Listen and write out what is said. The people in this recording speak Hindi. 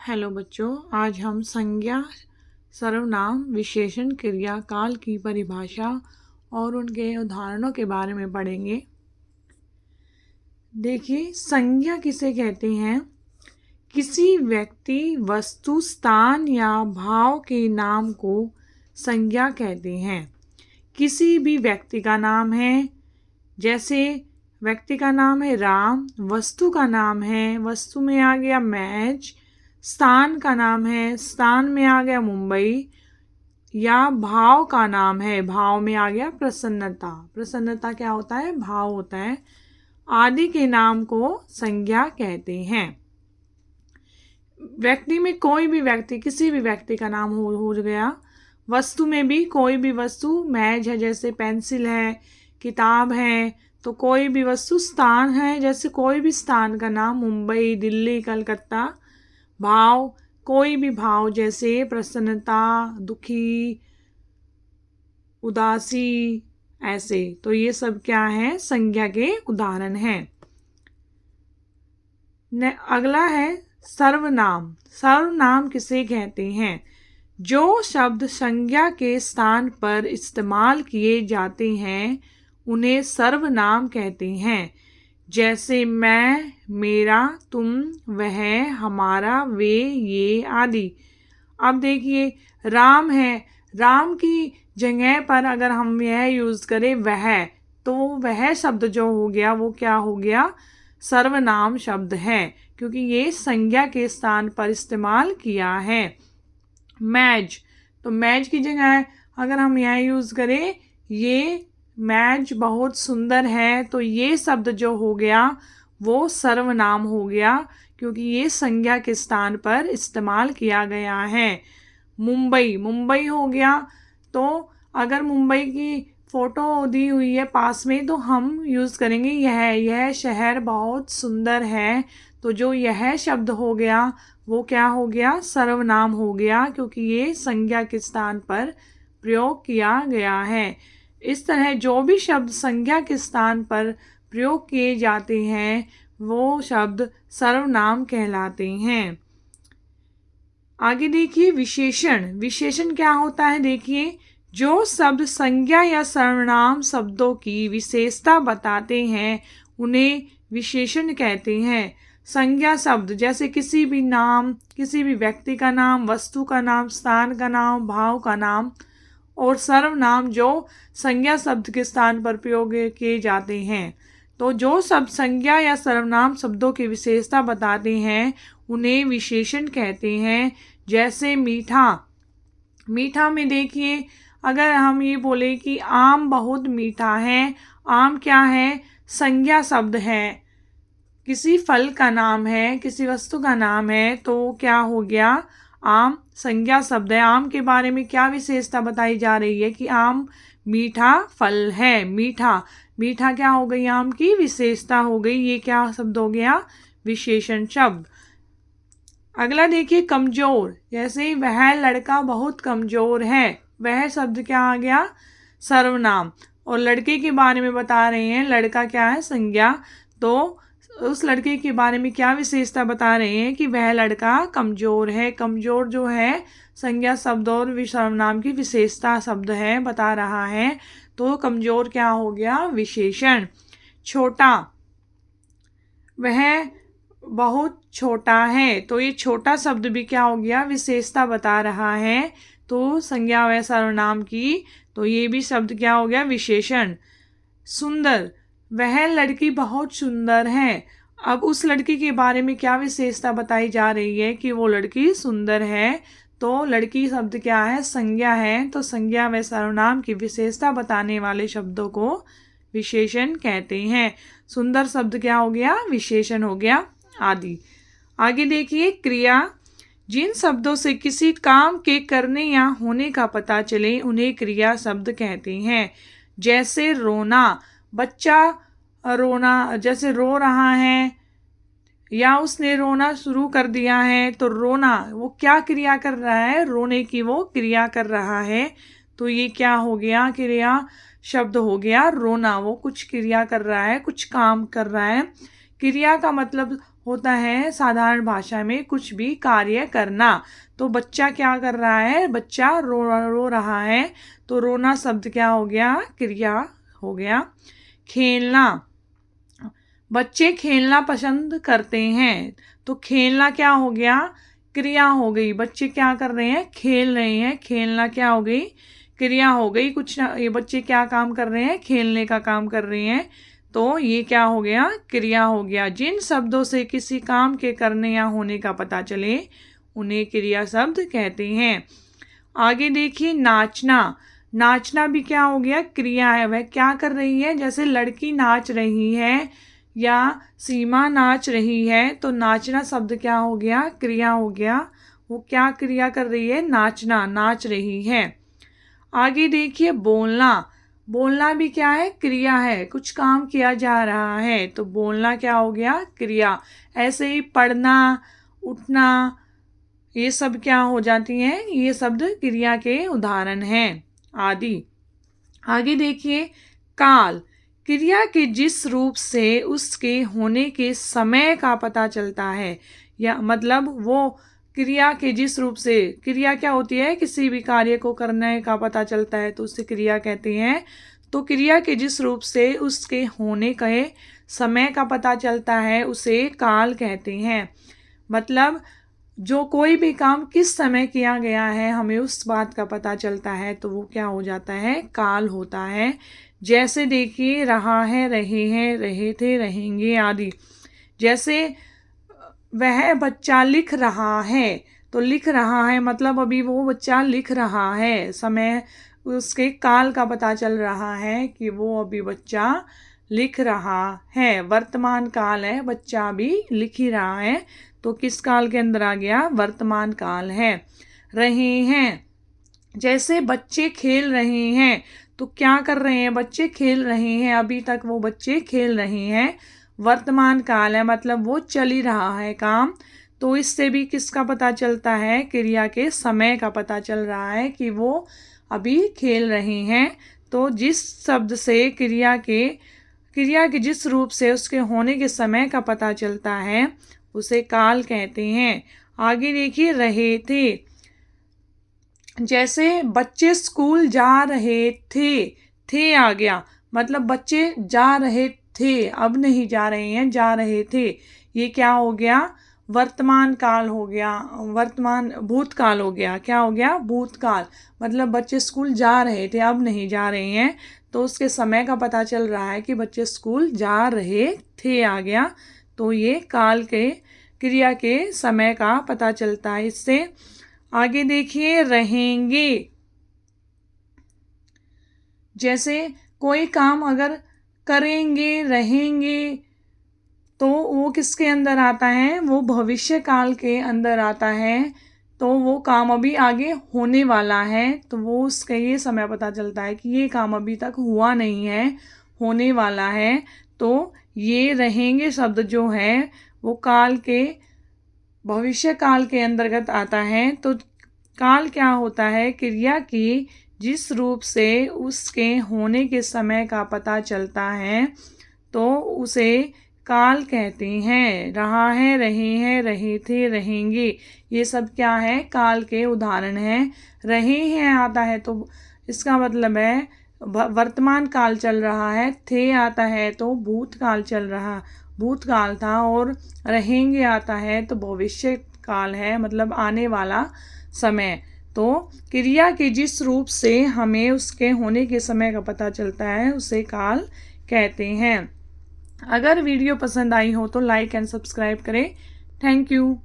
हेलो बच्चों, आज हम संज्ञा, सर्वनाम, विशेषण, क्रिया, काल की परिभाषा और उनके उदाहरणों के बारे में पढ़ेंगे। देखिए, संज्ञा किसे कहते हैं? किसी व्यक्ति, वस्तु, स्थान या भाव के नाम को संज्ञा कहते हैं। किसी भी व्यक्ति का नाम है, जैसे व्यक्ति का नाम है राम, वस्तु का नाम है, वस्तु में आ गया मैच, स्थान का नाम है, स्थान में आ गया मुंबई, या भाव का नाम है, भाव में आ गया प्रसन्नता। प्रसन्नता क्या होता है? भाव होता है। आदि के नाम को संज्ञा कहते हैं। व्यक्ति में कोई भी व्यक्ति, किसी भी व्यक्ति का नाम हो गया। वस्तु में भी कोई भी वस्तु, मैज है जैसे पेंसिल है, किताब है, तो कोई भी वस्तु। स्थान है जैसे कोई भी स्थान का नाम, मुंबई, दिल्ली, कलकत्ता। भाव, कोई भी भाव जैसे प्रसन्नता, दुखी, उदासी, ऐसे। तो ये सब क्या है? संज्ञा के उदाहरण हैं। अगला है सर्वनाम। सर्वनाम किसे कहते हैं? जो शब्द संज्ञा के स्थान पर इस्तेमाल किए जाते हैं उन्हें सर्वनाम कहते हैं। जैसे मैं, मेरा, तुम, वह, हमारा, वे, ये आदि। अब देखिए, राम है, राम की जगह पर अगर हम यह यूज़ करें वह, तो वह शब्द जो हो गया वो क्या हो गया? सर्वनाम शब्द है, क्योंकि ये संज्ञा के स्थान पर इस्तेमाल किया है। मैज, तो मैज की जगह अगर हम यह यूज़ करें, ये मैज बहुत सुंदर है, तो ये शब्द जो हो गया वो सर्वनाम हो गया, क्योंकि ये संज्ञा के स्थान पर इस्तेमाल किया गया है। मुंबई, मुंबई हो गया, तो अगर मुंबई की फ़ोटो दी हुई है पास में तो हम यूज़ करेंगे यह शहर बहुत सुंदर है। तो जो यह शब्द हो गया वो क्या हो गया? सर्वनाम हो गया, क्योंकि ये संज्ञा के स्थान पर प्रयोग किया गया है। इस तरह जो भी शब्द संज्ञा के स्थान पर प्रयोग किए जाते हैं वो शब्द सर्वनाम कहलाते हैं। आगे देखिए, विशेषण। विशेषण क्या होता है? देखिए, जो शब्द संज्ञा या सर्वनाम शब्दों की विशेषता बताते हैं उन्हें विशेषण कहते हैं। संज्ञा शब्द जैसे किसी भी नाम, किसी भी व्यक्ति का नाम, वस्तु का नाम, स्थान का नाम, भाव का नाम। और सर्वनाम जो संज्ञा शब्द के स्थान पर प्रयोग किए जाते हैं। तो जो शब्द संज्ञा या सर्वनाम शब्दों की विशेषता बताते हैं उन्हें विशेषण कहते हैं। जैसे मीठा, मीठा में देखिए, अगर हम ये बोले कि आम बहुत मीठा है, आम क्या है? संज्ञा शब्द है, किसी फल का नाम है, किसी वस्तु का नाम है, तो क्या हो गया? आम संज्ञा शब्द है। आम के बारे में क्या विशेषता बताई जा रही है? कि आम मीठा फल है। मीठा, मीठा क्या हो गई? आम की विशेषता हो गई। ये क्या शब्द हो गया? विशेषण शब्द। अगला देखिए, कमजोर। जैसे वह लड़का बहुत कमजोर है, वह शब्द क्या आ गया? सर्वनाम। और लड़के के बारे में बता रहे हैं, लड़का क्या है? संज्ञा। तो उस लड़के के बारे में क्या विशेषता बता रहे हैं? कि वह लड़का कमजोर है। कमजोर जो है संज्ञा शब्द और सर्वनाम की विशेषता शब्द है, बता रहा है। तो कमजोर क्या हो गया? विशेषण। छोटा, वह बहुत छोटा है, तो ये छोटा शब्द भी क्या हो गया? विशेषता बता रहा है। तो संज्ञा व सर्वनाम की, तो ये भी शब्द क्या हो गया? विशेषण। सुंदर, वह लड़की बहुत सुंदर है। अब उस लड़की के बारे में क्या विशेषता बताई जा रही है? कि वो लड़की सुंदर है। तो लड़की शब्द क्या है? संज्ञा है। तो संज्ञा व सर्वनाम की विशेषता बताने वाले शब्दों को विशेषण कहते हैं। सुंदर शब्द क्या हो गया? विशेषण हो गया। आदि। आगे देखिए, क्रिया। जिन शब्दों से किसी काम के करने या होने का पता चले उन्हें क्रिया शब्द कहते हैं। जैसे रोना, बच्चा रोना, जैसे रो रहा है या उसने रोना शुरू कर दिया है, तो रोना वो क्या क्रिया कर रहा है? रोने की वो क्रिया कर रहा है। तो ये क्या हो गया? क्रिया शब्द हो गया रोना। वो कुछ क्रिया कर रहा है, कुछ काम कर रहा है। क्रिया का मतलब होता है साधारण भाषा में कुछ भी कार्य करना। तो बच्चा क्या कर रहा है, बच्चा रो रहा है, तो रोना शब्द क्या हो गया, क्रिया हो गया। खेलना, बच्चे खेलना पसंद करते हैं, तो खेलना क्या हो गया, क्रिया हो गई। बच्चे क्या कर रहे हैं, खेल रहे हैं, खेलना क्या हो गई, क्रिया हो गई। कुछ ये बच्चे क्या काम कर रहे हैं, खेलने का काम कर रहे हैं, तो ये क्या हो गया, क्रिया हो गया। जिन शब्दों से किसी काम के करने या होने का पता चले उन्हें क्रिया शब्द कहते हैं। आगे देखिए नाचना, नाचना भी क्या हो गया, क्रिया है। वह क्या कर रही है, जैसे लड़की नाच रही है या सीमा नाच रही है, तो नाचना शब्द क्या हो गया, क्रिया हो गया। वो क्या क्रिया कर रही है, नाचना, नाच रही है। आगे देखिए बोलना, बोलना भी क्या है, क्रिया है, कुछ काम किया जा रहा है, तो बोलना क्या हो गया, क्रिया। ऐसे ही पढ़ना, उठना, ये सब क्या हो जाती हैं, ये शब्द क्रिया के उदाहरण हैं आदि। आगे देखिए काल, क्रिया के जिस रूप से उसके होने के समय का पता चलता है, या मतलब वो क्रिया के जिस रूप से, क्रिया क्या होती है, किसी भी कार्य को करने का पता चलता है तो उसे क्रिया कहते हैं। तो क्रिया के जिस रूप से उसके होने के समय का पता चलता है उसे काल कहते हैं। मतलब जो कोई भी काम किस समय किया गया है हमें उस बात का पता चलता है, तो वो क्या हो जाता है, काल होता है। जैसे देखिए रहा है, रहे हैं, रहे थे, रहेंगे आदि। जैसे वह बच्चा लिख रहा है, तो लिख रहा है मतलब अभी वो बच्चा लिख रहा है, समय उसके काल का पता चल रहा है कि वो अभी बच्चा लिख रहा है। वर्तमान काल है, बच्चा अभी लिख ही रहा है, तो किस काल के अंदर आ गया, वर्तमान काल है। रहे हैं, जैसे बच्चे खेल रहे हैं, तो क्या कर रहे हैं, बच्चे खेल रहे हैं, अभी तक वो बच्चे खेल रहे हैं, वर्तमान काल है, मतलब वो चल ही रहा है काम। तो इससे भी किसका पता चलता है, क्रिया के समय का पता चल रहा है कि वो अभी खेल रहे हैं। तो जिस शब्द से क्रिया के जिस रूप से उसके होने के समय का पता चलता है उसे काल कहते हैं। आगे देखिए रहे थे, जैसे बच्चे स्कूल जा रहे थे आ गया, मतलब बच्चे जा रहे थे, अब नहीं जा रहे हैं, जा रहे थे, ये क्या हो गया, वर्तमान काल हो गया, वर्तमान भूतकाल हो गया। क्या हो गया, भूतकाल, मतलब बच्चे स्कूल जा रहे थे, अब नहीं जा रहे हैं, तो उसके समय का पता चल रहा है कि बच्चे स्कूल जा रहे थे आ गया। तो ये काल के, क्रिया के समय का पता चलता है इससे। आगे देखिए रहेंगे, जैसे कोई काम अगर करेंगे, रहेंगे, तो वो किसके अंदर आता है, वो भविष्य काल के अंदर आता है। तो वो काम अभी आगे होने वाला है, तो वो उसका ये समय पता चलता है कि ये काम अभी तक हुआ नहीं है, होने वाला है। तो ये रहेंगे शब्द जो है वो काल के, भविष्य काल के अंतर्गत आता है। तो काल क्या होता है, क्रिया की जिस रूप से उसके होने के समय का पता चलता है तो उसे काल कहते हैं। रहा है, रहे हैं, रहे थे, रहेंगे, ये सब क्या है, काल के उदाहरण हैं। रहे हैं आता है तो इसका मतलब है वर्तमान काल चल रहा है, थे आता है तो भूतकाल था, और रहेंगे आता है तो भविष्य काल है, मतलब आने वाला समय। तो क्रिया के जिस रूप से हमें उसके होने के समय का पता चलता है उसे काल कहते हैं। अगर वीडियो पसंद आई हो तो लाइक एंड सब्सक्राइब करें। Thank you.